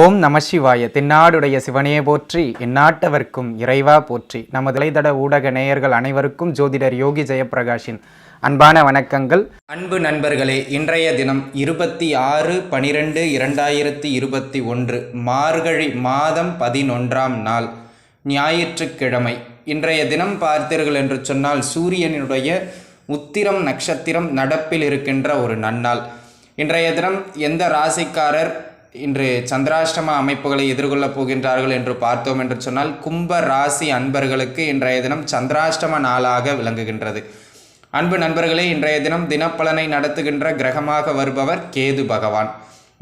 ஓம் நம சிவாய. தென்னாடுடைய சிவனையே போற்றி, எந்நாட்டவர்க்கும் இறைவா போற்றி. நமது இளைதட ஊடக நேயர்கள் அனைவருக்கும் ஜோதிடர் யோகி ஜெயப்பிரகாஷின் அன்பான வணக்கங்கள். அன்பு நண்பர்களே, இன்றைய தினம் 26/12/2021 மார்கழி மாதம் 11ஆம் நாள் ஞாயிற்றுக்கிழமை. இன்றைய தினம் பார்த்தீர்கள் என்று சொன்னால் சூரியனுடைய உத்திரம் நட்சத்திரம் நடப்பில் இருக்கின்ற ஒரு நன்னாள். இன்றைய தினம் எந்த ராசிக்காரர் இன்று சந்திராஷ்டம அமைப்புகளை எதிர்கொள்ளப் போகின்றார்கள் என்று பார்த்தோம் என்று சொன்னால் கும்ப ராசி அன்பர்களுக்கு இன்றைய தினம் சந்திராஷ்டம நாளாக விளங்குகின்றது. அன்பு நண்பர்களே, இன்றைய தினம் தினப்பலனை நடத்துகின்ற கிரகமாக வருபவர் கேது பகவான்.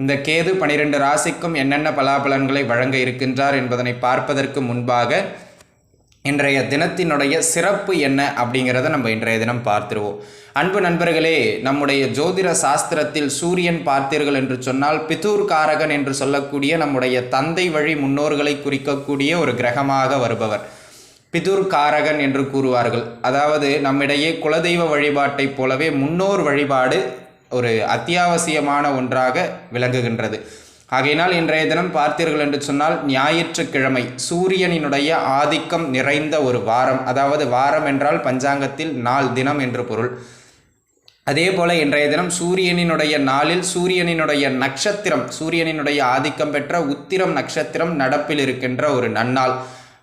இந்த கேது 12 ராசிக்கும் என்னென்ன பலாபலன்களை வழங்க இருக்கின்றார் என்பதனை பார்ப்பதற்கு முன்பாக இன்றைய தினத்தினுடைய சிறப்பு என்ன அப்படிங்கிறத நம்ம இன்றைய தினம் பார்த்துருவோம். அன்பு நண்பர்களே, நம்முடைய ஜோதிட சாஸ்திரத்தில் சூரியன் பார்த்தீர்கள் என்று சொன்னால் பிதூர் காரகன் என்று சொல்லக்கூடிய நம்முடைய தந்தை வழி முன்னோர்களை குறிக்கக்கூடிய ஒரு கிரகமாக வருபவர் பிதூர் காரகன் என்று கூறுவார்கள். அதாவது நம்மிடையே குலதெய்வ வழிபாட்டைப் போலவே முன்னோர் வழிபாடு ஒரு அத்தியாவசியமான ஒன்றாக விளங்குகின்றது. ஆகையினால் இன்றைய தினம் பார்த்தீர்கள் என்று சொன்னால் ஞாயிற்றுக்கிழமை, சூரியனினுடைய ஆதிக்கம் நிறைந்த ஒரு வாரம். அதாவது வாரம் என்றால் பஞ்சாங்கத்தில் நாள், தினம் என்று பொருள். அதே போல இன்றைய தினம் சூரியனினுடைய நாளில் சூரியனினுடைய நட்சத்திரம், சூரியனினுடைய ஆதிக்கம் பெற்ற உத்திரம் நட்சத்திரம் நடப்பில் இருக்கின்ற ஒரு நன்னாள்.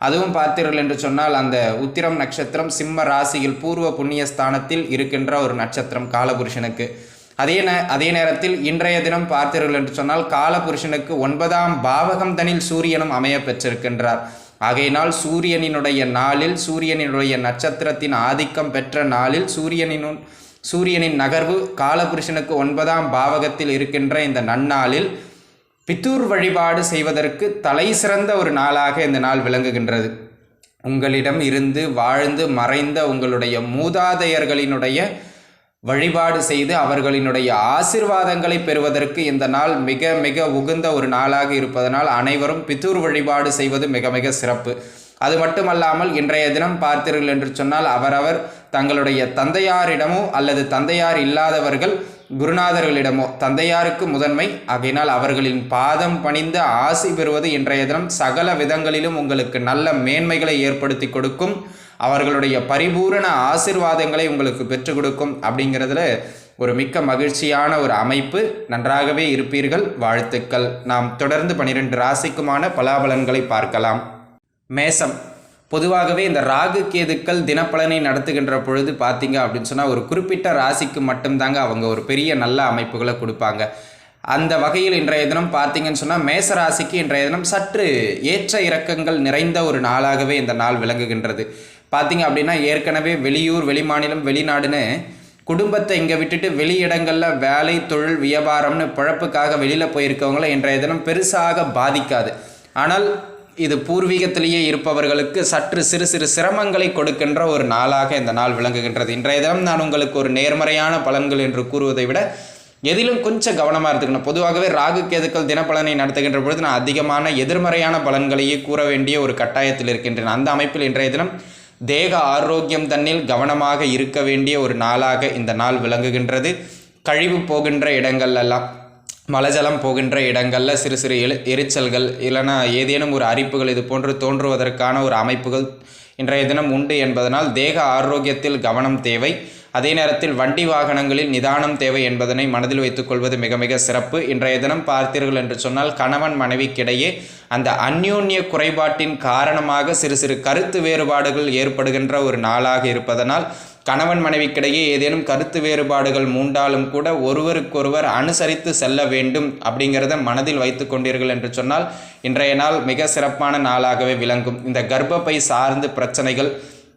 அதுவும் பார்த்தீர்கள் என்று சொன்னால் அந்த உத்திரம் நட்சத்திரம் சிம்ம ராசியில் பூர்வ புண்ணிய ஸ்தானத்தில் இருக்கின்ற ஒரு நட்சத்திரம் காலபுருஷனுக்கு. அதே நேரத்தில் இன்றைய தினம் பார்த்தீர்கள் என்று சொன்னால் காலபுருஷனுக்கு 9ஆம் பாவகம் தனில் சூரியனும் அமைய பெற்றிருக்கின்றார். ஆகையினால் சூரியனினுடைய நாளில் சூரியனினுடைய நட்சத்திரத்தின் ஆதிக்கம் பெற்ற நாளில் சூரியனின் நகர்வு காலபுருஷனுக்கு 9ஆம் பாவகத்தில் இருக்கின்ற இந்த நன்னாளில் பிதூர் வழிபாடு செய்வதற்கு தலை சிறந்த ஒரு நாளாக இந்த நாள் விளங்குகின்றது. உங்களிடம் இருந்து வாழ்ந்து மறைந்த உங்களுடைய மூதாதையர்களினுடைய வழிபாடு செய்து அவர்களினுடைய ஆசிர்வாதங்களை பெறுவதற்கு இந்த நாள் மிக மிக உகந்த ஒரு நாளாக இருப்பதனால் அனைவரும் பிதூர் வழிபாடு செய்வது மிக மிக சிறப்பு. அது மட்டுமல்லாமல் இன்றைய தினம் பார்த்தீர்கள் என்று சொன்னால் அவரவர் தங்களுடைய தந்தையாரிடமோ அல்லது தந்தையார் இல்லாதவர்கள் குருநாதர்களிடமோ, தந்தையாருக்கு முதன்மை. ஆகையினால் அவர்களின் பாதம் பணிந்து ஆசி பெறுவது இன்றைய தினம் சகல விதங்களிலும் உங்களுக்கு நல்ல மேன்மைகளை ஏற்படுத்தி கொடுக்கும். அவர்களுடைய பரிபூரண ஆசிர்வாதங்களை உங்களுக்கு பெற்றுக் கொடுக்கும். அப்படிங்கிறதுல ஒரு மிக்க மகிழ்ச்சியான ஒரு அமைப்பு. நன்றாகவே இருப்பீர்கள், வாழ்த்துக்கள். நாம் தொடர்ந்து 12 ராசிக்குமான பலாபலன்களை பார்க்கலாம். மேசம். பொதுவாகவே இந்த ராகு கேதுக்கள் தினப்பலனை நடத்துகின்ற பொழுது பார்த்தீங்க அப்படின்னு சொன்னால் ஒரு குறிப்பிட்ட ராசிக்கு மட்டும்தாங்க அவங்க ஒரு பெரிய நல்ல அமைப்புகளை கொடுப்பாங்க. அந்த வகையில் இன்றைய தினம் பார்த்தீங்கன்னு சொன்னால் மேச ராசிக்கு இன்றைய தினம் சற்று ஏற்ற இறக்கங்கள் நிறைந்த ஒரு நாளாகவே இந்த நாள் விளங்குகின்றது. பார்த்தீங்க அப்படின்னா ஏற்கனவே வெளியூர், வெளிமாநிலம், வெளிநாடுன்னு குடும்பத்தை இங்கே விட்டுட்டு வெளியிடங்களில் வேலை, தொழில், வியாபாரம்னு பிழப்புக்காக வெளியில் போயிருக்கவங்கள இன்றைய தினம் பெருசாக பாதிக்காது. ஆனால் இது பூர்வீகத்திலேயே இருப்பவர்களுக்கு சற்று சிறு சிறு சிரமங்களை கொடுக்கின்ற ஒரு நாளாக இந்த நாள் விளங்குகின்றது. இன்றைய தினம் நான் உங்களுக்கு ஒரு நேர்மறையான பலன்கள் என்று கூறுவதை விட எதிலும் கொஞ்சம் கவனமாக இருந்துக்கணும். பொதுவாகவே ராகு கேதுக்கள் தினப்பலனை நடத்துகின்ற பொழுது நான் அதிகமான எதிர்மறையான பலன்களையே கூற வேண்டிய ஒரு கட்டாயத்தில் இருக்கின்றேன். அந்த அமைப்பில் இன்றைய தினம் தேக ஆரோக்கியம் தன்னில் கவனமாக இருக்க வேண்டிய ஒரு நாளாக இந்த நாள் விளங்குகின்றது. கழிவு போகின்ற இடங்கள்லாம், மலஜலம் போகின்ற இடங்களில் சிறு சிறு எரிச்சல்கள் இல்லைனா ஏதேனும் ஒரு அரிப்புகள் இது போன்று தோன்றுவதற்கான ஒரு அமைப்புகள் இன்றைய தினம் உண்டு என்பதனால் தேக ஆரோக்கியத்தில் கவனம் தேவை. அதே நேரத்தில் வண்டி வாகனங்களில் நிதானம் தேவை என்பதனை மனதில் வைத்துக்கொள்வது மிக மிக சிறப்பு. இன்றைய தினம் பார்த்தீர்கள் என்று சொன்னால் கணவன் மனைவிக்கிடையே அந்த அந்யோன்ய குறைபாட்டின் காரணமாக சிறு சிறு கருத்து வேறுபாடுகள் ஏற்படுகின்ற ஒரு நாளாக இருப்பதனால் கணவன் மனைவிக்கிடையே ஏதேனும் கருத்து வேறுபாடுகள் மூண்டாலும் கூட ஒருவருக்கொருவர் அனுசரித்து செல்ல வேண்டும் அப்படிங்கிறத மனதில் வைத்து கொண்டீர்கள் என்று சொன்னால் இன்றைய நாள் மிக சிறப்பான நாளாகவே விளங்கும். இந்த கர்ப்பப்பை சார்ந்து பிரச்சனைகள்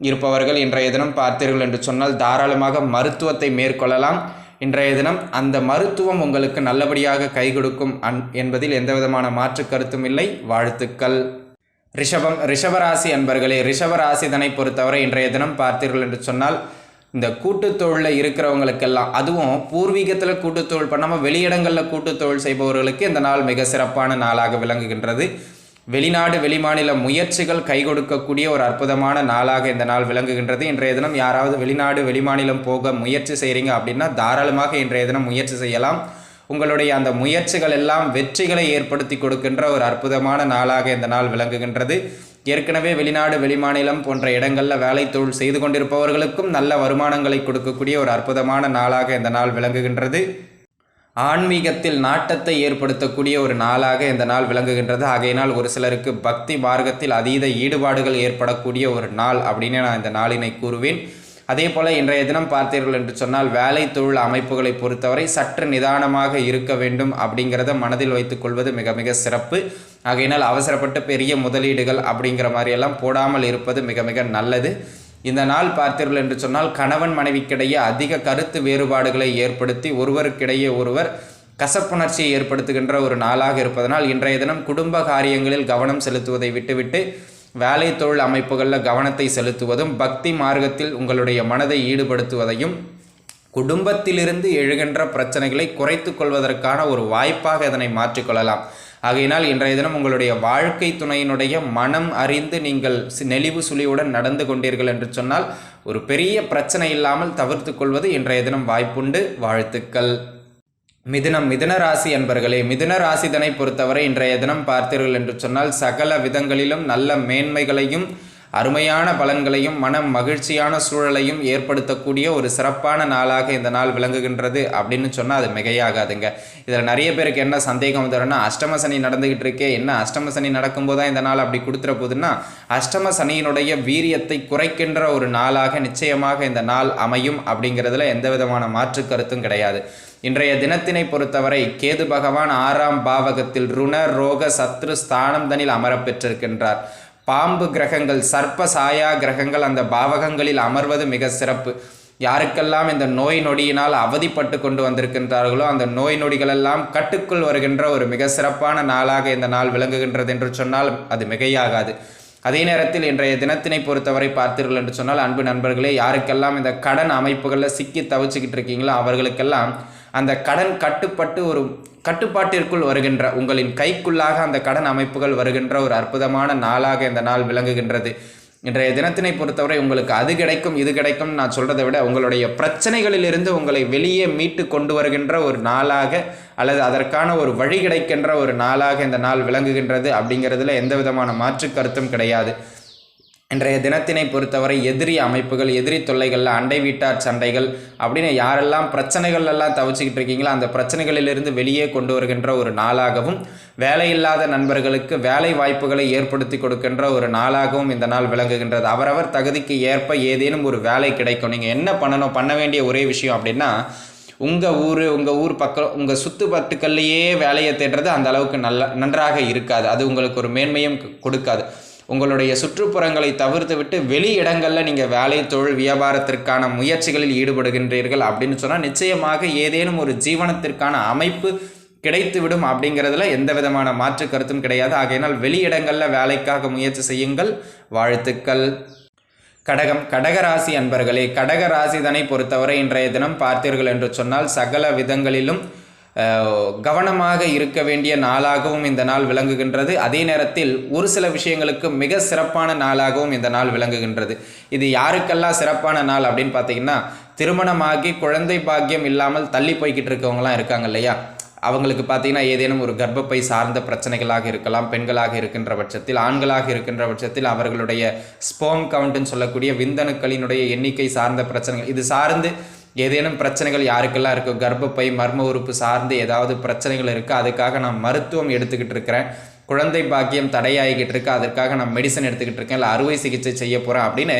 இருப்பவர்கள் இன்றைய தினம் பார்த்தீர்கள் என்று சொன்னால் தாராளமாக மருத்துவத்தை மேற்கொள்ளலாம். இன்றைய தினம் அந்த மருத்துவம் உங்களுக்கு நல்லபடியாக கை கொடுக்கும் என்பதில் எந்தவிதமான மாற்று கருத்தும் இல்லை. வாழ்த்துக்கள். ரிஷபராசி அன்பர்களே, ரிஷபராசிதனை பொறுத்தவரை இன்றைய தினம் பார்த்தீர்கள் என்று சொன்னால் இந்த கூட்டுத்தொழிலில் இருக்கிறவங்களுக்கெல்லாம், அதுவும் பூர்வீகத்தில் கூட்டுத்தொழில் பண்ணாமல் வெளியிடங்களில் கூட்டுத்தொழில் செய்பவர்களுக்கு இந்த நாள் மிக சிறப்பான நாளாக விளங்குகின்றது. வெளிநாடு வெளிமாநில முயற்சிகள் கை கொடுக்கக்கூடிய ஒரு அற்புதமான நாளாக இந்த நாள் விளங்குகின்றது. இன்றைய தினம் யாராவது வெளிநாடு வெளிமாநிலம் போக முயற்சி செய்கிறீங்க அப்படின்னா தாராளமாக இன்றைய தினம் முயற்சி செய்யலாம். உங்களுடைய அந்த முயற்சிகள் எல்லாம் வெற்றிகளை ஏற்படுத்தி கொடுக்கின்ற ஒரு அற்புதமான நாளாக இந்த நாள் விளங்குகின்றது. ஏற்கனவே வெளிநாடு வெளிமாநிலம் போன்ற இடங்களில் வேலை தொழில் செய்து கொண்டிருப்பவர்களுக்கும் நல்ல வருமானங்களை கொடுக்கக்கூடிய ஒரு அற்புதமான நாளாக இந்த நாள் விளங்குகின்றது. ஆன்மீகத்தில் நாட்டத்தை ஏற்படுத்தக்கூடிய ஒரு நாளாக இந்த நாள் விளங்குகின்றது. ஆகையினால் ஒரு சிலருக்கு பக்தி மார்க்கத்தில் அதீத ஈடுபாடுகள் ஏற்படக்கூடிய ஒரு நாள் அப்படின்னு நான் இந்த நாளினை கூறுவேன். அதே போல் இன்றைய தினம் பார்த்தீர்கள் என்று சொன்னால் வேலை தொழில் அமைப்புகளை பொறுத்தவரை சற்று நிதானமாக இருக்க வேண்டும் அப்படிங்கிறத மனதில் வைத்துக் கொள்வது மிக மிக சிறப்பு. ஆகையினால் அவசரப்பட்டு பெரிய முதலீடுகள் அப்படிங்கிற மாதிரியெல்லாம் போடாமல் இருப்பது மிக மிக நல்லது. இந்த நாள் பார்த்தீர்கள் என்று சொன்னால் கணவன் மனைவிக்கிடையே அதிக கருத்து வேறுபாடுகளை ஏற்படுத்தி ஒருவருக்கிடையே ஒருவர் கசப்புணர்ச்சியை ஏற்படுத்துகின்ற ஒரு நாளாக இருப்பதனால் இன்றைய தினம் குடும்ப காரியங்களில் கவனம் செலுத்துவதை விட்டுவிட்டு வேலை தொழில் அமைப்புகளில் கவனத்தை செலுத்துவதும் பக்தி மார்க்கத்தில் உங்களுடைய மனதை ஈடுபடுத்துவதையும் குடும்பத்திலிருந்து எழுகின்ற பிரச்சனைகளை குறைத்து கொள்வதற்கான ஒரு வாய்ப்பாக இதனை மாற்றிக்கொள்ளலாம். ஆகையினால் இன்றைய தினம் உங்களுடைய வாழ்க்கை துணையினுடைய மனம் அறிந்து நீங்கள் நெளிவு சுழியுடன் நடந்து கொண்டீர்கள் என்று சொன்னால் ஒரு பெரிய பிரச்சனை இல்லாமல் தவிர்த்து கொள்வது இன்றைய தினம் வாய்ப்புண்டு. வாழ்த்துக்கள். மிதுன ராசி அன்பர்களே, மிதுன ராசிதனை பொறுத்தவரை இன்றைய தினம் பார்த்தீர்கள் என்று சொன்னால் சகல விதங்களிலும் நல்ல மேன்மைகளையும் அருமையான பலன்களையும் மனம் மகிழ்ச்சியான சூழலையும் ஏற்படுத்தக்கூடிய ஒரு சிறப்பான நாளாக இந்த நாள் விளங்குகின்றது அப்படின்னு சொன்னால் அது மிகையாகாதுங்க. இதில் நிறைய பேருக்கு என்ன சந்தேகம் தரும்னா, அஷ்டம சனி நடந்துகிட்டு இருக்கே, என்ன அஷ்டம சனி நடக்கும்போது தான் இந்த நாள் அப்படி கொடுத்துற போதுன்னா, அஷ்டம சனியினுடைய வீரியத்தை குறைக்கின்ற ஒரு நாளாக நிச்சயமாக இந்த நாள் அமையும் அப்படிங்கிறதுல எந்த விதமான மாற்று கருத்தும் கிடையாது. இன்றைய தினத்தினை பொறுத்தவரை கேது பகவான் 6ஆம் பாவகத்தில் ருண ரோக சத்ரு ஸ்தானம் தனில் அமரப்பெற்றிருக்கின்றார். பாம்பு கிரகங்கள் சர்ப்ப சாயா கிரகங்கள் அந்த பாவகங்களில் அமர்வது மிக சிறப்பு. யாருக்கெல்லாம் இந்த நோய் நொடியினால் அவதிப்பட்டு கொண்டு வந்திருக்கின்றார்களோ அந்த நோய் நொடிகளெல்லாம் கட்டுக்குள் வருகின்ற ஒரு மிக சிறப்பான நாளாக இந்த நாள் விளங்குகின்றது என்று சொன்னால் அது மிகையாகாது. அதே நேரத்தில் இன்றைய தினத்தினை பொறுத்தவரை பார்த்தீர்கள் என்று சொன்னால் அன்பு நண்பர்களே, யாருக்கெல்லாம் இந்த கடன் அமைப்புகளில் சிக்கி தவிச்சுக்கிட்டு இருக்கீங்களோ அவர்களுக்கெல்லாம் அந்த கடன் கட்டுப்பட்டு ஒரு கட்டுப்பாட்டிற்குள் வருகின்ற உங்களின் கைக்குள்ளாக அந்த கடன் அமைப்புகள் வருகின்ற ஒரு அற்புதமான நாளாக இந்த நாள் விளங்குகின்றது. இன்றைய தினத்தினை பொறுத்தவரை உங்களுக்கு அது கிடைக்கும் இது கிடைக்கும் நான் சொல்கிறதை விட உங்களுடைய பிரச்சனைகளிலிருந்து உங்களை வெளியே மீட்டு கொண்டு வருகின்ற ஒரு நாளாக அல்லது அதற்கான ஒரு வழி கிடைக்கின்ற ஒரு நாளாக இந்த நாள் விளங்குகின்றது அப்படிங்கிறதுல எந்த விதமான மாற்று கருத்தும் கிடையாது. இன்றைய தினத்தினை பொறுத்தவரை எதிரி அமைப்புகள் எதிரி தொல்லைகளில் அண்டை வீட்டார் சண்டைகள் அப்படின்னு யாரெல்லாம் பிரச்சனைகள் எல்லாம் தவிச்சுக்கிட்டு இருக்கீங்களோ அந்த பிரச்சனைகளிலிருந்து வெளியே கொண்டு வருகின்ற ஒரு நாளாகவும் வேலையில்லாத நண்பர்களுக்கு வேலை வாய்ப்புகளை ஏற்படுத்தி கொடுக்கின்ற ஒரு நாளாகவும் இந்த நாள் விளங்குகின்றது. அவரவர் தகுதிக்கு ஏற்ப ஏதேனும் ஒரு வேலை கிடைக்கும். நீங்கள் என்ன பண்ண வேண்டிய ஒரே விஷயம் அப்படின்னா, உங்கள் ஊர் பக்கம் உங்கள் சுற்று பட்டுக்கள்லையே வேலையை தேடுறது அந்த அளவுக்கு நன்றாக இருக்காது. அது உங்களுக்கு ஒரு மேன்மையும் கொடுக்காது. உங்களுடைய சுற்றுப்புறங்களை தவிர்த்து விட்டு வெளி இடங்களில் நீங்கள் வேலை தொழில் வியாபாரத்திற்கான முயற்சிகளில் ஈடுபடுகின்றீர்கள் அப்படின்னு சொன்னால் நிச்சயமாக ஏதேனும் ஒரு ஜீவனத்திற்கான அமைப்பு கிடைத்துவிடும் அப்படிங்கிறதுல எந்த விதமான மாற்று கருத்தும் கிடையாது. ஆகையினால் வெளி இடங்களில் வேலைக்காக முயற்சி செய்யுங்கள். வாழ்த்துக்கள். கடகராசி அன்பர்களே, கடகராசிதனை பொறுத்தவரை இன்றைய தினம் பார்த்தீர்கள் என்று சொன்னால் சகல விதங்களிலும் கவனமாக இருக்க வேண்டிய நாளாகவும் இந்த நாள் விளங்குகின்றது. அதே நேரத்தில் ஒரு சில விஷயங்களுக்கு மிக சிறப்பான நாளாகவும் இந்த நாள் விளங்குகின்றது. இது யாருக்கெல்லாம் சிறப்பான நாள் அப்படின்னு பார்த்தீங்கன்னா, திருமணமாகி குழந்தை பாக்கியம் இல்லாமல் தள்ளி போய்கிட்டு இருக்கவங்களாம் இருக்காங்க இல்லையா, அவங்களுக்கு பார்த்தீங்கன்னா ஏதேனும் ஒரு கர்ப்பப்பை சார்ந்த பிரச்சனைகளாக இருக்கலாம். பெண்களாக இருக்கின்ற பட்சத்தில், ஆண்களாக இருக்கின்ற பட்சத்தில் அவர்களுடைய ஸ்போம் கவுண்ட்னு சொல்லக்கூடிய விந்தணுக்களினுடைய எண்ணிக்கை சார்ந்த பிரச்சனைகள், இது சார்ந்து ஏதேனும் பிரச்சனைகள் யாருக்கெல்லாம் இருக்குது, கர்ப்பப்பை மர்ம உறுப்பு சார்ந்து ஏதாவது பிரச்சனைகள் இருக்குது, அதுக்காக நான் மருத்துவம் எடுத்துக்கிட்டு இருக்கிறேன், குழந்தை பாக்கியம் தடையாகிக்கிட்டு இருக்கு, அதற்காக நான் மெடிசன் எடுத்துக்கிட்டு இருக்கேன், இல்லை அறுவை சிகிச்சை செய்ய போகிறேன் அப்படின்னு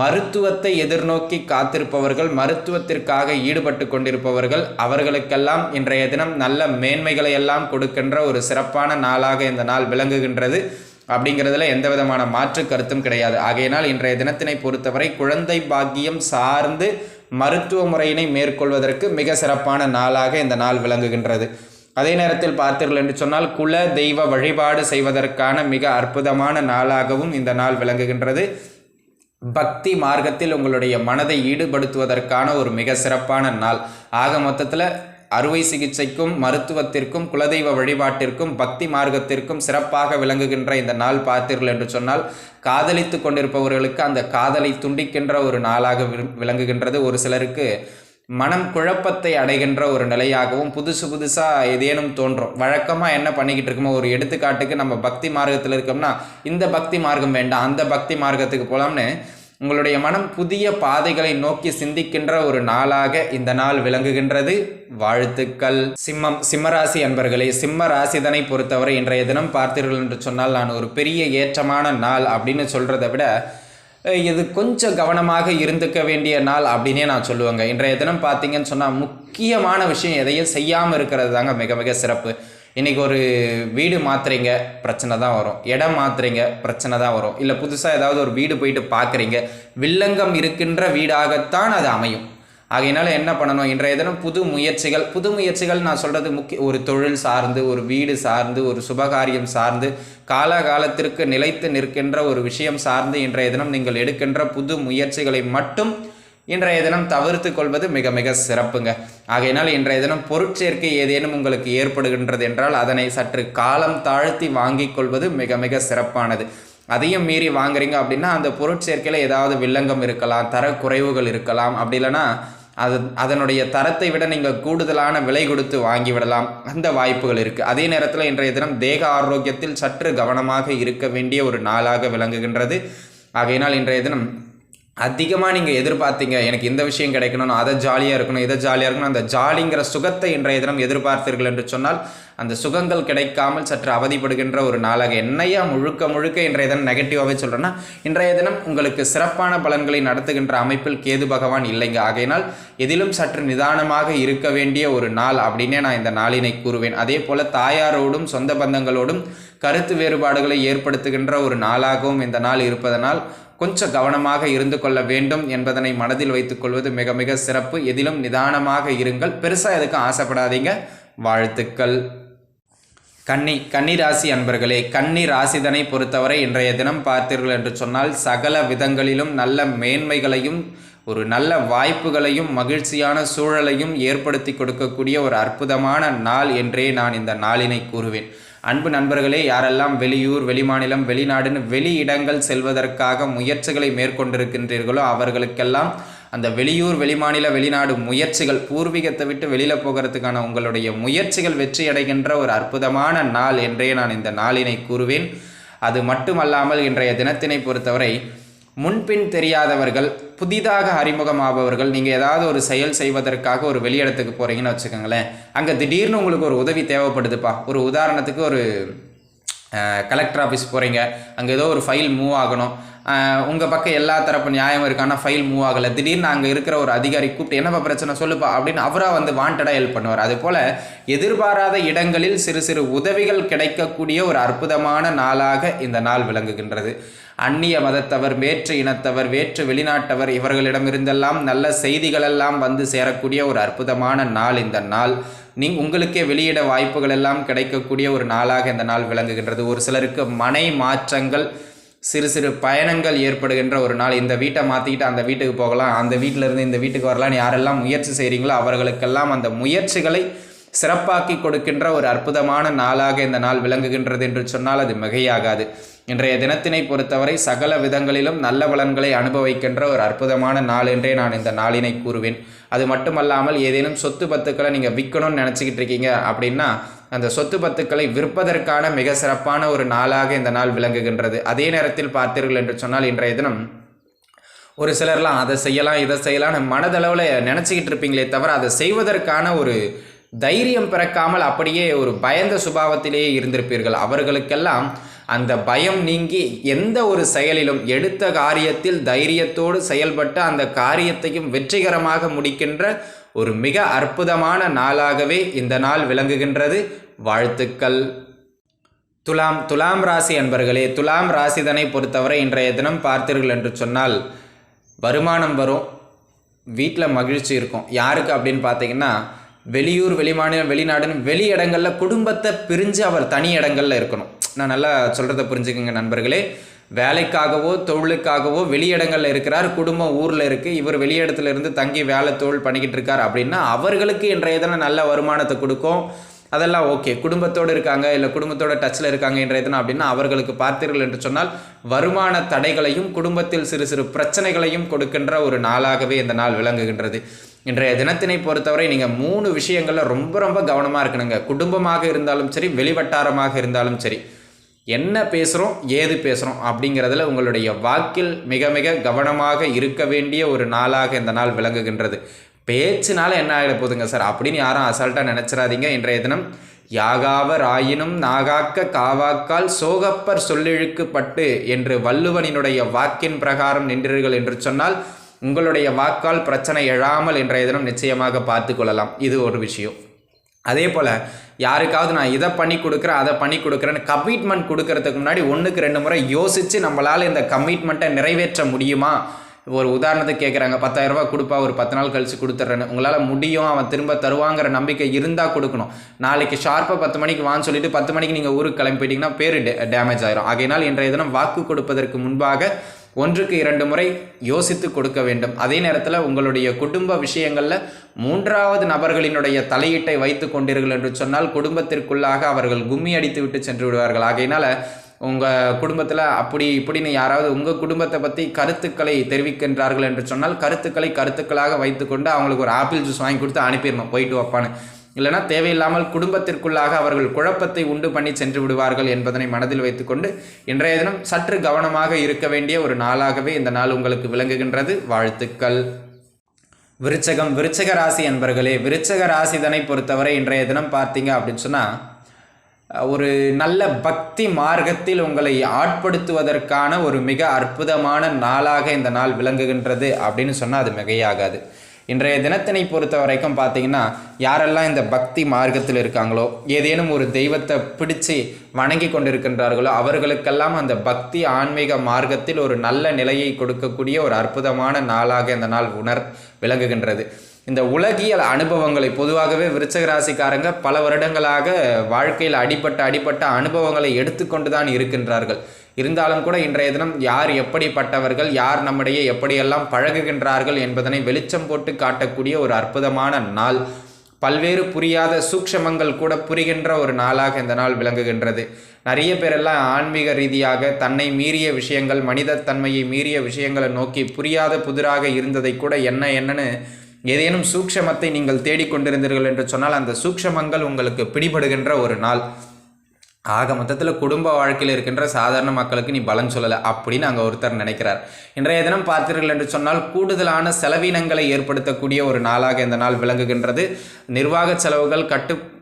மருத்துவத்தை எதிர்நோக்கி காத்திருப்பவர்கள், மருத்துவத்திற்காக ஈடுபட்டு கொண்டிருப்பவர்கள், அவர்களுக்கெல்லாம் இன்றைய தினம் நல்ல மேன்மைகளை எல்லாம் கொடுக்கின்ற ஒரு சிறப்பான நாளாக இந்த நாள் விளங்குகின்றது. அப்படிங்கிறதுல எந்த விதமான மாற்று கருத்தும் கிடையாது. ஆகையினால் இன்றைய தினத்தினை பொறுத்தவரை குழந்தை பாக்கியம் சார்ந்து மருத்துவ முறையினை மேற்கொள்வதற்கு மிக சிறப்பான நாளாக இந்த நாள் விளங்குகின்றது. அதே நேரத்தில் பார்த்தீர்கள் என்று சொன்னால் குல தெய்வ வழிபாடு செய்வதற்கான மிக அற்புதமான நாளாகவும் இந்த நாள் விளங்குகின்றது. பக்தி மார்க்கத்தில் உங்களுடைய மனதை ஈடுபடுத்துவதற்கான ஒரு மிக சிறப்பான நாள். ஆக மொத்தத்தில் அறுவை சிகிச்சைக்கும் மருத்துவத்திற்கும் குலதெய்வ வழிபாட்டிற்கும் பக்தி மார்க்கத்திற்கும் சிறப்பாக விளங்குகின்ற இந்த நாள் பார்த்தீர்கள் என்று சொன்னால் காதலித்து கொண்டிருப்பவர்களுக்கு அந்த காதலை துண்டிக்கின்ற ஒரு நாளாக விளங்குகின்றது. ஒரு சிலருக்கு மனம் குழப்பத்தை அடைகின்ற ஒரு நிலையாகவும் புதுசாக ஏதேனும் தோன்றும். வழக்கமாக என்ன பண்ணிக்கிட்டு இருக்கோமோ, ஒரு எடுத்துக்காட்டுக்கு நம்ம பக்தி மார்க்கத்தில் இருக்கோம்னா இந்த பக்தி மார்க்கம் வேண்டாம் அந்த பக்தி மார்க்கத்துக்கு போகலாம்னு உங்களுடைய மனம் புதிய பாதைகளை நோக்கி சிந்திக்கின்ற ஒரு நாளாக இந்த நாள் விளங்குகின்றது. வாழ்த்துக்கள். சிம்மராசி அன்பர்களே, சிம்ம ராசிதனை பொறுத்தவரை இன்றைய தினம் பார்த்தீர்கள் என்று சொன்னால் நான் ஒரு பெரிய ஏற்றமான நாள் அப்படின்னு சொல்கிறத விட இது கொஞ்சம் கவனமாக இருந்துக்க வேண்டிய நாள் அப்படின்னே நான் சொல்லுவேங்க. இன்றைய தினம் பார்த்தீங்கன்னு சொன்னால் முக்கியமான விஷயம் எதையும் செய்யாமல் இருக்கிறது தாங்க மிக மிக சிறப்பு. இன்றைக்கி ஒரு வீடு மாற்றுறீங்க, பிரச்சனை தான் வரும். இடம் மாற்றுறீங்க, பிரச்சனை தான் வரும். இல்லை புதுசாக ஏதாவது ஒரு வீடு போயிட்டு பார்க்குறீங்க, வில்லங்கம் இருக்கின்ற வீடாகத்தான் அது அமையும். ஆகையினால என்ன பண்ணணும், இன்றைய தினம் புது முயற்சிகள் நான் சொல்கிறது ஒரு தொழில் சார்ந்து, ஒரு வீடு சார்ந்து, ஒரு சுபகாரியம் சார்ந்து, காலகாலத்திற்கு நிலைத்து நிற்கின்ற ஒரு விஷயம் சார்ந்து இன்றைய தினம் நீங்கள் எடுக்கின்ற புது முயற்சிகளை மட்டும் இன்றைய தினம் தவிர்த்து கொள்வது மிக மிக சிறப்புங்க. ஆகையினால் இன்றைய தினம் பொருட்சேர்க்கை ஏதேனும் உங்களுக்கு ஏற்படுகின்றது என்றால் அதனை சற்று காலம் தாழ்த்தி வாங்கி கொள்வது மிக மிக சிறப்பானது. அதையும் மீறி வாங்குறீங்க அப்படின்னா அந்த பொருட்சேர்க்கையில் ஏதாவது வில்லங்கம் இருக்கலாம், தரக்குறைவுகள் இருக்கலாம். அப்படி இல்லைன்னா அதனுடைய தரத்தை விட நீங்கள் கூடுதலான விலை கொடுத்து வாங்கிவிடலாம், அந்த வாய்ப்புகள் இருக்குது. அதே நேரத்தில் இன்றைய தினம் தேக ஆரோக்கியத்தில் சற்று கவனமாக இருக்க வேண்டிய ஒரு நாளாக விளங்குகின்றது. ஆகையினால் இன்றைய தினம் அதிகமாக நீங்கள் எதிர்பார்த்தீங்க எனக்கு இந்த விஷயம் கிடைக்கணும், அதை ஜாலியாக இருக்கணும், இதை ஜாலியாக இருக்கணும், அந்த ஜாலிங்கிற சுகத்தை இன்றைய தினம் எதிர்பார்த்தீர்கள் என்று சொன்னால் அந்த சுகங்கள் கிடைக்காமல் சற்று அவதிப்படுகின்ற ஒரு நாளாக. என்னையா முழுக்க இன்றைய தினம் நெகட்டிவாகவே சொல்கிறேன்னா, இன்றைய தினம் உங்களுக்கு சிறப்பான பலன்களை நடத்துகின்ற அமைப்பில் கேது பகவான் இல்லைங்க. ஆகையினால் எதிலும் சற்று நிதானமாக இருக்க வேண்டிய ஒரு நாள் அப்படின்னே நான் இந்த நாளினை கூறுவேன். அதே போல் தாயாரோடும் சொந்த பந்தங்களோடும் கருத்து வேறுபாடுகளை ஏற்படுத்துகின்ற ஒரு நாளாகவும் இந்த நாள் இருப்பதனால் கொஞ்சம் கவனமாக இருந்து கொள்ள வேண்டும் என்பதனை மனதில் வைத்துக் கொள்வது மிக மிக சிறப்பு. எதிலும் நிதானமாக இருங்கள், பெருசாக எதுக்கும் ஆசைப்படாதீங்க. வாழ்த்துக்கள். கன்னி ராசி அன்பர்களே, கன்னி ராசிதனை பொறுத்தவரை இன்றைய தினம் பார்த்தீர்கள் என்று சொன்னால் சகல விதங்களிலும் நல்ல மேன்மைகளையும் ஒரு நல்ல வாய்ப்புகளையும் மகிழ்ச்சியான சூழலையும் ஏற்படுத்தி கொடுக்கக்கூடிய ஒரு அற்புதமான நாள் என்றே நான் இந்த நாளினை கூறுவேன். அன்பு நண்பர்களே, யாரெல்லாம் வெளியூர், வெளிமாநிலம், வெளிநாடுன்னு வெளி இடங்கள் செல்வதற்காக முயற்சிகளை மேற்கொண்டிருக்கின்றீர்களோ அவர்களுக்கெல்லாம் அந்த வெளியூர், வெளிமாநில, வெளிநாடு முயற்சிகள், பூர்வீகத்தை விட்டு வெளியில் போகிறதுக்கான உங்களுடைய முயற்சிகள் வெற்றி அடைகின்ற ஒரு அற்புதமான நாள் என்றே நான் இந்த நாளினை கூறுவேன். அது மட்டுமல்லாமல் இன்றைய தினத்தினை பொறுத்தவரை முன்பின் தெரியாதவர்கள், புதிதாக அறிமுகமாபவர்கள், நீங்கள் ஏதாவது ஒரு செயல் செய்வதற்காக ஒரு வெளியிடத்துக்கு போகிறீங்கன்னு வச்சுக்கோங்களேன், அங்கே திடீர்னு உங்களுக்கு ஒரு உதவி தேவைப்படுதுப்பா. ஒரு உதாரணத்துக்கு ஒரு கலெக்டர் ஆஃபீஸ் போகிறீங்க, அங்கே ஏதோ ஒரு ஃபைல் மூவ் ஆகணும், உங்கள் பக்கம் எல்லா தரப்பு நியாயம் இருக்கானா, ஃபைல் மூவ் ஆகலை, திடீர்னு அங்கே இருக்கிற ஒரு அதிகாரி கூப்பிட்டு என்னப்பா பிரச்சனை சொல்லுப்பா அப்படின்னு அவராக வந்து வாண்டடாக ஹெல்ப் பண்ணுவார். அதுபோல் எதிர்பாராத இடங்களில் சிறு சிறு உதவிகள் கிடைக்கக்கூடிய ஒரு அற்புதமான நாளாக இந்த நாள் விளங்குகின்றது. அந்நிய மதத்தவர், வேற்று இனத்தவர், வேற்று வெளிநாட்டவர் இவர்களிடமிருந்தெல்லாம் நல்ல செய்திகளெல்லாம் வந்து சேரக்கூடிய ஒரு அற்புதமான நாள் இந்த நாள். உங்களுக்கே வெளியிட வாய்ப்புகள் எல்லாம் கிடைக்கக்கூடிய ஒரு நாளாக இந்த நாள் விளங்குகின்றது. ஒரு சிலருக்கு மனை மாற்றங்கள், சிறு சிறு பயணங்கள் ஏற்படுகின்ற ஒரு நாள். இந்த வீட்டை மாற்றிக்கிட்டு அந்த வீட்டுக்கு போகலாம், அந்த வீட்டிலிருந்து இந்த வீட்டுக்கு வரலான்னு யாரெல்லாம் முயற்சி செய்கிறீங்களோ அவர்களுக்கெல்லாம் அந்த முயற்சிகளை சிறப்பாக்கி கொடுக்கின்ற ஒரு அற்புதமான நாளாக இந்த நாள் விளங்குகின்றது என்று சொன்னால் அது மிகையாகாது. இன்றைய தினத்தினை பொறுத்தவரை சகல விதங்களிலும் நல்ல பலன்களை அனுபவிக்கின்ற ஒரு அற்புதமான நாள் என்றே நான் இந்த நாளினை கூறுவேன். அது மட்டுமல்லாமல் ஏதேனும் சொத்து பத்துக்களை நீங்கள் விற்கணும்னு நினச்சிக்கிட்டு இருக்கீங்க அப்படின்னா அந்த சொத்து பத்துக்களை விற்பதற்கான மிக சிறப்பான ஒரு நாளாக இந்த நாள் விளங்குகின்றது. அதே நேரத்தில் பார்த்தீர்கள் என்று சொன்னால் இன்றைய தினம் ஒரு சிலர்லாம் அதை செய்யலாம் இதை செய்யலாம்னு மனதளவில் நினச்சிக்கிட்டு இருப்பீங்களே தவிர அதை செய்வதற்கான ஒரு தைரியம் பிறக்காமல் அப்படியே ஒரு பயந்த சுபாவத்திலேயே இருந்திருப்பீர்கள். அவர்களுக்கெல்லாம் அந்த பயம் நீங்கி எந்த ஒரு செயலிலும் எடுத்த காரியத்தில் தைரியத்தோடு செயல்பட்டு அந்த காரியத்தையும் வெற்றிகரமாக முடிக்கின்ற ஒரு மிக அற்புதமான நாளாகவே இந்த நாள் விளங்குகின்றது. வாழ்த்துக்கள். துலாம் ராசி அன்பர்களே, துலாம் ராசிதனை பொறுத்தவரை இன்றைய தினம் பார்த்தீர்கள் என்று சொன்னால் வருமானம் வரும், வீட்டில் மகிழ்ச்சி இருக்கும். யாருக்கு அப்படின்னு பார்த்தீங்கன்னா வெளியூர், வெளிமாநிலம், வெளிநாடுன்னு வெளி இடங்களில் குடும்பத்தை பிரிஞ்சு அவர் தனி இடங்களில் இருக்கணும். நான் நல்லா சொல்கிறத புரிஞ்சுக்கோங்க நண்பர்களே. வேலைக்காகவோ தொழிலுக்காகவோ வெளியிடங்களில் இருக்கிறார், குடும்பம் ஊரில் இருக்குது, இவர் வெளியிடத்துல இருந்து தங்கி வேலை தொழில் பண்ணிக்கிட்டு இருக்கார் அப்படின்னா அவர்களுக்கு இன்றைய தினம் நல்ல வருமானத்தை கொடுக்கும். அதெல்லாம் ஓகே. குடும்பத்தோடு இருக்காங்க, இல்லை குடும்பத்தோட டச்சில் இருக்காங்க இன்றைய தினம் அப்படின்னா அவர்களுக்கு பார்த்தீர்கள் என்று சொன்னால் வருமான தடைகளையும் குடும்பத்தில் சிறு சிறு பிரச்சனைகளையும் கொடுக்கின்ற ஒரு நாளாகவே இந்த நாள் விளங்குகின்றது. இன்றைய தினத்தினை பொறுத்தவரை நீங்கள் 3 விஷயங்களில் ரொம்ப ரொம்ப கவனமாக இருக்கணுங்க. குடும்பமாக இருந்தாலும் சரி, வெளிவட்டாரமாக இருந்தாலும் சரி, என்ன பேசுகிறோம், ஏது பேசுகிறோம் அப்படிங்கிறதுல உங்களுடைய வாக்கில் மிக மிக கவனமாக இருக்க வேண்டிய ஒரு நாளாக இந்த நாள் விளங்குகின்றது. பேச்சுனால என்ன ஆகிட போதுங்க சார் அப்படின்னு யாரும் அசால்ட்டாக நினச்சிடாதீங்க. இன்றைய தினம் யாகாவர் ஆயினும் நாகாக்க காவாக்கால் சோகப்பர் சொல்லிழுக்கு பட்டு என்று வள்ளுவனினுடைய வாக்கின் பிரகாரம் நின்றீர்கள் என்று சொன்னால் உங்களுடைய வாக்கால் பிரச்சனை எழாமல் இன்றைய தினம் நிச்சயமாக பார்த்து கொள்ளலாம். இது ஒரு விஷயம். அதே போல் யாருக்காவது நான் இதை பண்ணி கொடுக்குறேன், அதை பண்ணி கொடுக்குறேன்னு கமிட்மெண்ட் கொடுக்கறதுக்கு முன்னாடி 1க்கு 2 முறை யோசித்து நம்மளால் இந்த கமிட்மெண்ட்டை நிறைவேற்ற முடியுமா. ஒரு உதாரணத்துக்கு கேட்குறாங்க, 10,000 ரூபா கொடுப்பா, ஒரு 10 நாள் கழித்து கொடுத்துட்றேன்னு. உங்களால் முடியும், அவன் திரும்ப தருவாங்கிற நம்பிக்கை இருந்தால் கொடுக்கணும். நாளைக்கு ஷார்ப்பாக 10 மணிக்கு வான்னு சொல்லிட்டு 10 மணிக்கு நீங்கள் ஊருக்கு கிளம்பி போயிட்டீங்கன்னா பேர் டேமேஜ் ஆயிரும். ஆகையினால் இன்றைய தினம் வாக்கு கொடுப்பதற்கு முன்பாக 1க்கு 2 முறை யோசித்து கொடுக்க வேண்டும். அதே நேரத்தில் உங்களுடைய குடும்ப விஷயங்களில் 3வது நபர்களினுடைய தலையீட்டை வைத்து கொண்டீர்கள் என்று சொன்னால் குடும்பத்திற்குள்ளாக அவர்கள் கும்மி அடித்து விட்டு சென்று விடுவார்கள். ஆகையினால் உங்கள் குடும்பத்தில் அப்படி இப்படின்னு யாராவது உங்கள் குடும்பத்தை பற்றி கருத்துக்களை தெரிவிக்கின்றார்கள் என்று சொன்னால் கருத்துக்களாக வைத்துக்கொண்டு அவங்களுக்கு ஒரு ஆப்பிள் ஜூஸ் வாங்கி கொடுத்து அனுப்பிடணும், போயிட்டு வைப்பான்னு. இல்லைனா தேவையில்லாமல் குடும்பத்திற்குள்ளாக அவர்கள் குழப்பத்தை உண்டு பண்ணி சென்று விடுவார்கள் என்பதனை மனதில் வைத்துக்கொண்டு இன்றைய தினம் சற்று கவனமாக இருக்க வேண்டிய ஒரு நாளாகவே இந்த நாள் உங்களுக்கு விளங்குகின்றது. வாழ்த்துக்கள். விருச்சக ராசி என்பர்களே, விருச்சக ராசிதனை பொறுத்தவரை இன்றைய தினம் பார்த்தீங்க அப்படின்னு சொன்னால் ஒரு நல்ல பக்தி மார்க்கத்தில் உங்களை ஆட்படுத்துவதற்கான ஒரு மிக அற்புதமான நாளாக இந்த நாள் விளங்குகின்றது அப்படின்னு சொன்னால் அது மிகையாகாது. இன்றைய தினத்தினை பொறுத்த வரைக்கும் பார்த்தீங்கன்னா யாரெல்லாம் இந்த பக்தி மார்க்கத்தில் இருக்காங்களோ, ஏதேனும் ஒரு தெய்வத்தை பிடிச்சு வணங்கி கொண்டிருக்கின்றார்களோ அவர்களுக்கெல்லாம் அந்த பக்தி ஆன்மீக மார்க்கத்தில் ஒரு நல்ல நிலையை கொடுக்கக்கூடிய ஒரு அற்புதமான நாளாக இந்த நாள் விளங்குகின்றது. இந்த உலகியல் அனுபவங்களை பொதுவாகவே விருச்சிக ராசிக்காரங்க பல வருடங்களாக வாழ்க்கையில் அடிப்பட்ட அனுபவங்களை எடுத்துக்கொண்டு தான் இருக்கின்றார்கள். இருந்தாலும் கூட இன்றைய தினம் யார் எப்படிப்பட்டவர்கள், யார் நம்முடைய எப்படியெல்லாம் பழகுகின்றார்கள் என்பதனை வெளிச்சம் போட்டு காட்டக்கூடிய ஒரு அற்புதமான நாள். பல்வேறு புரியாத சூக்ஷமங்கள் கூட புரிகின்ற ஒரு நாளாக இந்த நாள் விளங்குகின்றது. நிறைய பேரெல்லாம் ஆன்மீக ரீதியாக தன்னை மீறிய விஷயங்கள், மனித தன்மையை மீறிய விஷயங்களை நோக்கி புரியாத புதிராக இருந்ததை கூட என்னன்னு ஏதேனும் சூக்ஷமத்தை நீங்கள் தேடிக்கொண்டிருந்தீர்கள் என்று சொன்னால் அந்த சூக்ஷமங்கள் உங்களுக்கு பிடிபடுகின்ற ஒரு நாள். ஆக மொத்தத்தில் குடும்ப வாழ்க்கையில் இருக்கின்ற சாதாரண மக்களுக்கு நீ பலன் சொல்லலை அப்படின்னு அங்கே ஒருத்தர் நினைக்கிறார். இன்றைய தினம் பார்த்தீர்கள் என்று சொன்னால் கூடுதலான செலவினங்களை ஏற்படுத்தக்கூடிய ஒரு நாளாக இந்த நாள் விளங்குகின்றது. நிர்வாக செலவுகள்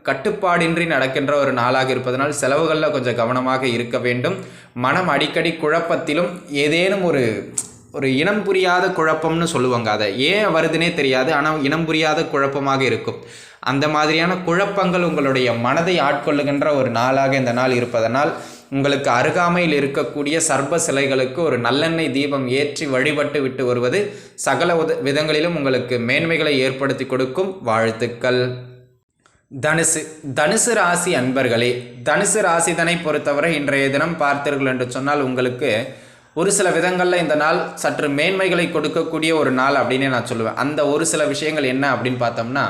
கட்டுப்பாடின்றி நடக்கின்ற ஒரு நாளாக இருப்பதனால் செலவுகளில் கொஞ்சம் கவனமாக இருக்க வேண்டும். மனம் அடிக்கடி குழப்பத்திலும் ஏதேனும் ஒரு இனம் புரியாத குழப்பம்னு சொல்லுவாங்க, அதை ஏன் வருதுன்னே தெரியாது, ஆனால் இனம் புரியாத குழப்பமாக இருக்கும். அந்த மாதிரியான குழப்பங்கள் உங்களுடைய மனதை ஆட்கொள்ளுகின்ற ஒரு நாளாக இந்த நாள் இருப்பதனால் உங்களுக்கு அருகாமையில் இருக்கக்கூடிய சர்ப சிலைகளுக்கு ஒரு நல்லெண்ணெய் தீபம் ஏற்றி வழிபட்டு விட்டு வருவது சகல விதங்களிலும் உங்களுக்கு மேன்மைகளை ஏற்படுத்தி கொடுக்கும். வாழ்த்துக்கள். தனுசு ராசி அன்பர்களே, தனுசு ராசிதனை பொறுத்தவரை இன்றைய தினம் பார்த்தீர்கள் என்று சொன்னால் உங்களுக்கு ஒரு சில விதங்களில் இந்த நாள் சற்று மேன்மைகளை கொடுக்கக்கூடிய ஒரு நாள் அப்படின்னு நான் சொல்லுவேன். அந்த ஒரு சில விஷயங்கள் என்ன அப்படின்னு பார்த்தோம்னா,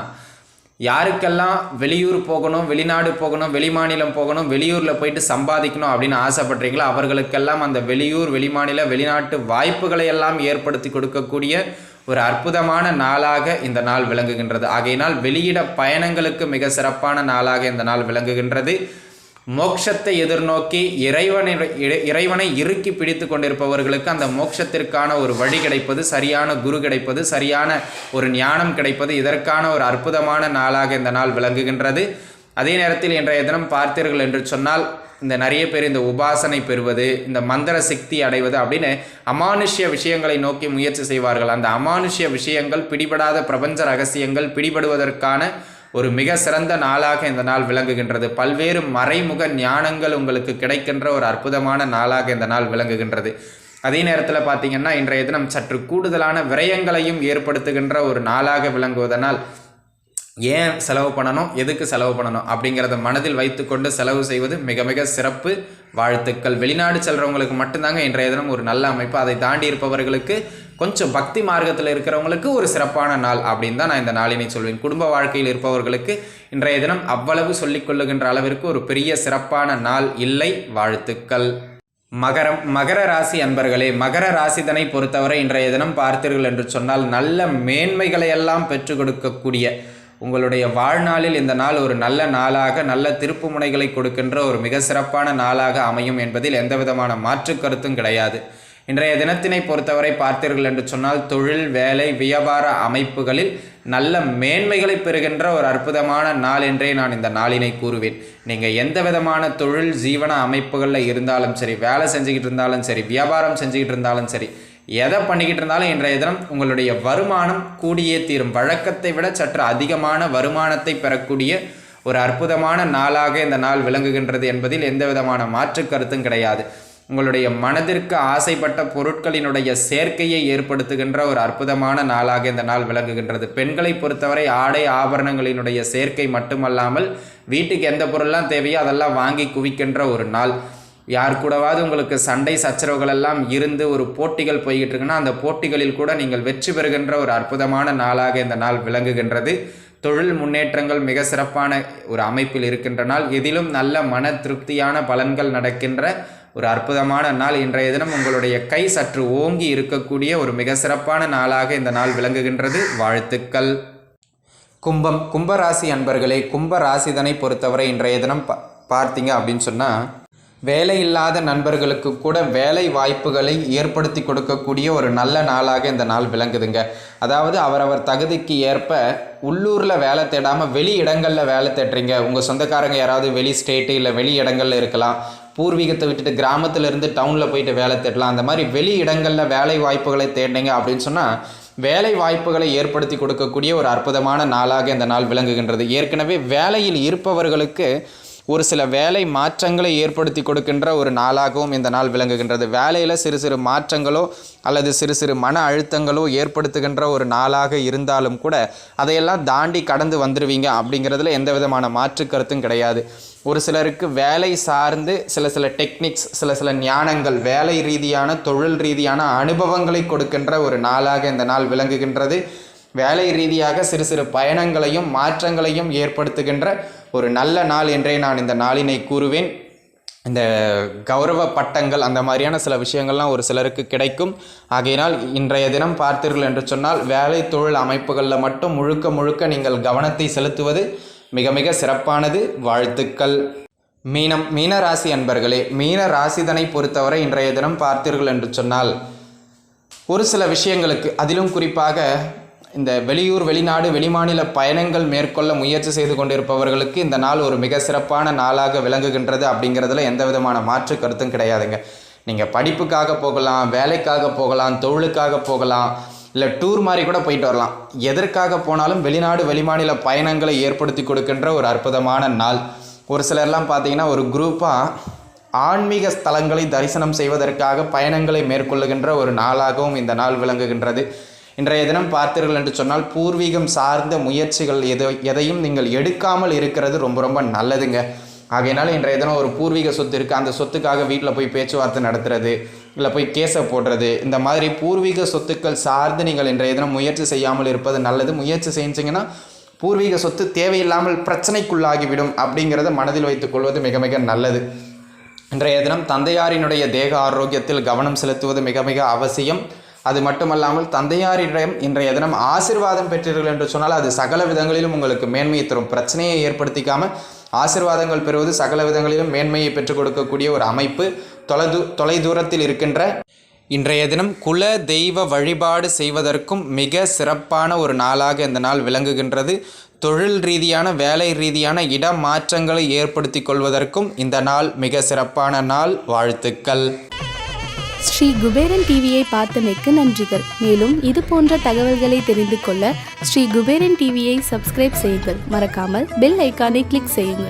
யாருக்கெல்லாம் வெளியூர் போகணும், வெளிநாடு போகணும், வெளிமாநிலம் போகணும், வெளியூரில் போயிட்டு சம்பாதிக்கணும் அப்படின்னு ஆசைப்படுறீங்களோ அவர்களுக்கெல்லாம் அந்த வெளியூர், வெளிமாநில, வெளிநாட்டு வாய்ப்புகளை எல்லாம் ஏற்படுத்தி கொடுக்கக்கூடிய ஒரு அற்புதமான நாளாக இந்த நாள் விளங்குகின்றது. ஆகையினால் வெளியிட பயணங்களுக்கு மிக சிறப்பான நாளாக இந்த நாள் விளங்குகின்றது. மோட்சத்தை எதிர்நோக்கி இறைவனை இறுக்கி பிடித்து கொண்டிருப்பவர்களுக்கு அந்த மோட்சத்திற்கான ஒரு வழி கிடைப்பது, சரியான குரு கிடைப்பது, சரியான ஒரு ஞானம் கிடைப்பது, இதற்கான ஒரு அற்புதமான நாளாக இந்த நாள் விளங்குகின்றது. அதே நேரத்தில் இன்றைய தினம் பார்த்தீர்கள் என்று சொன்னால் இந்த நிறைய பேர் இந்த உபாசனை பெறுவது, இந்த மந்திர சக்தி அடைவது அப்படின்னு அமானுஷ்ய விஷயங்களை நோக்கி முயற்சி செய்வார்கள். அந்த அமானுஷ்ய விஷயங்கள், பிடிபடாத பிரபஞ்ச ரகசியங்கள் பிடிபடுவதற்கான ஒரு மிக சிறந்த நாளாக இந்த நாள் விளங்குகின்றது. பல்வேறு மறைமுக ஞானங்கள் உங்களுக்கு கிடைக்கின்ற ஒரு அற்புதமான நாளாக இந்த நாள் விளங்குகின்றது. அதே நேரத்தில் பார்த்தீங்கன்னா இன்றைய தினம் சற்று கூடுதலான விரயங்களையும் ஏற்படுத்துகின்ற ஒரு நாளாக விளங்குவதனால் ஏன் செலவு பண்ணணும், எதுக்கு செலவு பண்ணணும் அப்படிங்கிறத மனதில் வைத்துக்கொண்டு செலவு செய்வது மிக மிக சிறப்பு. வாழ்த்துக்கள். வெளிநாடு செல்கிறவங்களுக்கு மட்டும்தாங்க இன்றைய தினம் ஒரு நல்ல அமைப்பு. அதை தாண்டி இருப்பவர்களுக்கு, கொஞ்சம் பக்தி மார்க்கத்தில் இருக்கிறவங்களுக்கு ஒரு சிறப்பான நாள் அப்படின்னு தான் நான் இந்த நாளினை சொல்வேன். குடும்ப வாழ்க்கையில் இருப்பவர்களுக்கு இன்றைய தினம் அவ்வளவு சொல்லிக்கொள்ளுகின்ற அளவிற்கு ஒரு பெரிய சிறப்பான நாள் இல்லை. வாழ்த்துக்கள். மகர ராசி அன்பர்களே, மகர ராசிதனை பொறுத்தவரை இன்றைய தினம் பார்த்தீர்கள் என்று சொன்னால் நல்ல மேன்மைகளை எல்லாம் பெற்றுக் கொடுக்கக்கூடிய உங்களுடைய வாழ்நாளில் இந்த நாள் ஒரு நல்ல நாளாக, நல்ல திருப்பு முனைகளை கொடுக்கின்ற ஒரு மிக சிறப்பான நாளாக அமையும் என்பதில் எந்த விதமான மாற்று கருத்தும் கிடையாது. இன்றைய தினத்தினை பொறுத்தவரை பார்த்தீர்கள் என்று சொன்னால் தொழில், வேலை, வியாபார அமைப்புகளில் நல்ல மேன்மைகளை பெறுகின்ற ஒரு அற்புதமான நாள் என்றே நான் இந்த நாளினை கூறுவேன். நீங்கள் எந்த விதமான தொழில் ஜீவன அமைப்புகளில் இருந்தாலும் சரி, வேலை செஞ்சுக்கிட்டு இருந்தாலும் சரி, வியாபாரம் செஞ்சுக்கிட்டு இருந்தாலும் சரி, எதை பண்ணிக்கிட்டு இருந்தாலும் இன்றைய தினம் உங்களுடைய வருமானம் கூடியே தீரும். வழக்கத்தை விட சற்று அதிகமான வருமானத்தை பெறக்கூடிய ஒரு அற்புதமான நாளாக இந்த நாள் விளங்குகின்றது என்பதில் எந்த விதமான மாற்று கருத்தும் கிடையாது. உங்களுடைய மனதிற்கு ஆசைப்பட்ட பொருட்களினுடைய சேர்க்கையை ஏற்படுத்துகின்ற ஒரு அற்புதமான நாளாக இந்த நாள் விளங்குகின்றது. பெண்களை பொறுத்தவரை ஆடை ஆபரணங்களினுடைய சேர்க்கை மட்டுமல்லாமல் வீட்டுக்கு எந்த பொருள்லாம் தேவையோ அதெல்லாம் வாங்கி குவிக்கின்ற ஒரு நாள். யார் கூடவாவது உங்களுக்கு சண்டை சச்சரவுகள் எல்லாம் இருந்து ஒரு போட்டிகள் போய்கிட்டு இருக்குன்னா அந்த போட்டிகளில் கூட நீங்கள் வெற்றி பெறுகின்ற ஒரு அற்புதமான நாளாக இந்த நாள் விளங்குகின்றது. தொழில் முன்னேற்றங்கள் மிக சிறப்பான ஒரு அமைப்பில் இருக்கின்ற நாள். எதிலும் நல்ல மன திருப்தியான பலன்கள் நடக்கின்ற ஒரு அற்புதமான நாள். இன்றைய தினம் உங்களுடைய கை சற்று ஓங்கி இருக்கக்கூடிய ஒரு மிக சிறப்பான நாளாக இந்த நாள் விளங்குகின்றது. வாழ்த்துக்கள். கும்பராசி அன்பர்களே, கும்பராசிதனை பொறுத்தவரை இன்றைய தினம் பார்த்தீங்க அப்படின்னு சொன்னால் வேலை இல்லாத நண்பர்களுக்கு கூட வேலை வாய்ப்புகளை ஏற்படுத்தி கொடுக்கக்கூடிய ஒரு நல்ல நாளாக இந்த நாள் விளங்குதுங்க. அதாவது அவரவர் தகுதிக்கு ஏற்ப உள்ளூரில் வேலை தேடாமல் வெளி இடங்களில் வேலை தேடுறீங்க. உங்கள் சொந்தக்காரங்க யாராவது வெளி ஸ்டேட்டு இல்லை வெளி இடங்களில் இருக்கலாம். பூர்வீகத்தை விட்டுட்டு கிராமத்திலேருந்து டவுனில் போயிட்டு வேலை தேடலாம். அந்த மாதிரி வெளி இடங்களில் வேலை வாய்ப்புகளை தேடினீங்க அப்படின்னு சொன்னால் வேலை வாய்ப்புகளை ஏற்படுத்தி கொடுக்கக்கூடிய ஒரு அற்புதமான நாளாக இந்த நாள் விளங்குகின்றது. ஏற்கனவே வேலையில் இருப்பவர்களுக்கு ஒரு சில வேலை மாற்றங்களை ஏற்படுத்தி கொடுக்கின்ற ஒரு நாளாகவும் இந்த நாள் விளங்குகின்றது. வேலையில் சிறு சிறு மாற்றங்களோ அல்லது சிறு சிறு மன அழுத்தங்களோ ஏற்படுத்துகின்ற ஒரு நாளாக இருந்தாலும் கூட அதையெல்லாம் தாண்டி கடந்து வந்துடுவீங்க அப்படிங்கிறதுல எந்த விதமான மாற்று கருத்தும் கிடையாது. ஒரு சிலருக்கு வேலை சார்ந்து சில டெக்னிக்ஸ், சில ஞானங்கள், வேலை ரீதியான தொழில் ரீதியான அனுபவங்களை கொடுக்கின்ற ஒரு நாளாக இந்த நாள் விளங்குகின்றது. வேலை ரீதியாக சிறு சிறு பயணங்களையும் மாற்றங்களையும் ஏற்படுத்துகின்ற ஒரு நல்ல நாள் என்றே நான் இந்த நாளினை கூறுவேன். இந்த கௌரவ பட்டங்கள் அந்த மாதிரியான சில விஷயங்கள்லாம் ஒரு சிலருக்கு கிடைக்கும். ஆகையினால் இன்றைய தினம் பார்த்தீர்கள் என்று சொன்னால் வேலை தொழில் அமைப்புகளில் மட்டும் முழுக்க நீங்கள் கவனத்தை செலுத்துவது மிக மிக சிறப்பானது. வாழ்த்துக்கள். மீனராசி அன்பர்களே, மீன ராசிதனை பொறுத்தவரை இன்றைய தினம் பார்த்தீர்கள் என்று சொன்னால் ஒரு சில விஷயங்களுக்கு, அதிலும் குறிப்பாக இந்த வெளியூர், வெளிநாடு, வெளிமாநில பயணங்கள் மேற்கொள்ள முயற்சி செய்து கொண்டிருப்பவர்களுக்கு இந்த நாள் ஒரு மிக சிறப்பான நாளாக விளங்குகின்றது. அப்படிங்கிறதுல எந்த விதமான மாற்று கருத்தும் கிடையாதுங்க. நீங்கள் படிப்புக்காக போகலாம், வேலைக்காக போகலாம், தொழிலுக்காக போகலாம், இல்லை டூர் மாதிரி கூட போயிட்டு வரலாம். எதற்காக போனாலும் வெளிநாடு, வெளிமாநில பயணங்களை ஏற்படுத்தி கொடுக்கின்ற ஒரு அற்புதமான நாள். ஒரு சிலர்லாம் பார்த்தீங்கன்னா ஒரு குரூப்பாக ஆன்மீக ஸ்தலங்களை தரிசனம் செய்வதற்காக பயணங்களை மேற்கொள்ளுகின்ற ஒரு நாளாகவும் இந்த நாள் விளங்குகின்றது. இன்றைய தினம் பார்த்தீர்கள் என்று சொன்னால் பூர்வீகம் சார்ந்த முயற்சிகள் எதையும் நீங்கள் எடுக்காமல் இருக்கிறது ரொம்ப நல்லதுங்க. ஆகையினால இன்றைய தினம் ஒரு பூர்வீக சொத்து இருக்குது, அந்த சொத்துக்காக வீட்டில் போய் பேச்சுவார்த்தை நடத்துறது, இல்லை போய் கேஸை போடுறது, இந்த மாதிரி பூர்வீக சொத்துக்கள் சார்ந்து நீங்கள் இன்றைய தினம் முயற்சி செய்யாமல் இருப்பது நல்லது. முயற்சி செஞ்சிங்கன்னா பூர்வீக சொத்து தேவையில்லாமல் பிரச்சனைக்குள்ளாகிவிடும். அப்படிங்கிறத மனதில் வைத்துக்கொள்வது மிக மிக நல்லது. இன்றைய தினம் தந்தையாரினுடைய தேக ஆரோக்கியத்தில் கவனம் செலுத்துவது மிக மிக அவசியம். அது மட்டுமல்லாமல் தந்தையாரிடம் இன்றைய தினம் ஆசீர்வாதம் பெற்றீர்கள் என்று சொன்னால் அது சகல விதங்களிலும் உங்களுக்கு மேன்மையை தரும். பிரச்சனையை ஏற்படுத்திக்காமல் ஆசீர்வாதங்கள் பெறுவது சகல விதங்களிலும் மேன்மையை பெற்றுக் கொடுக்கக்கூடிய ஒரு அமைப்பு. தொலை தூரத்தில் இருக்கின்ற இன்றைய தினம் குல தெய்வ வழிபாடு செய்வதற்கும் மிக சிறப்பான ஒரு நாளாக இந்த நாள் விளங்குகின்றது. தொழில் ரீதியான, வேலை ரீதியான இட மாற்றங்களை ஏற்படுத்தி கொள்வதற்கும் இந்த நாள் மிக சிறப்பான நாள். வாழ்த்துக்கள். ஸ்ரீ குபேரன் டிவியை பார்த்தமைக்கு நன்றிகள். மேலும் இது போன்ற தகவல்களை தெரிந்து கொள்ள ஸ்ரீ குபேரன் டிவியை சப்ஸ்கிரைப் செய்யுங்கள். மறக்காமல் பெல் ஐக்கானை கிளிக் செய்யுங்கள்.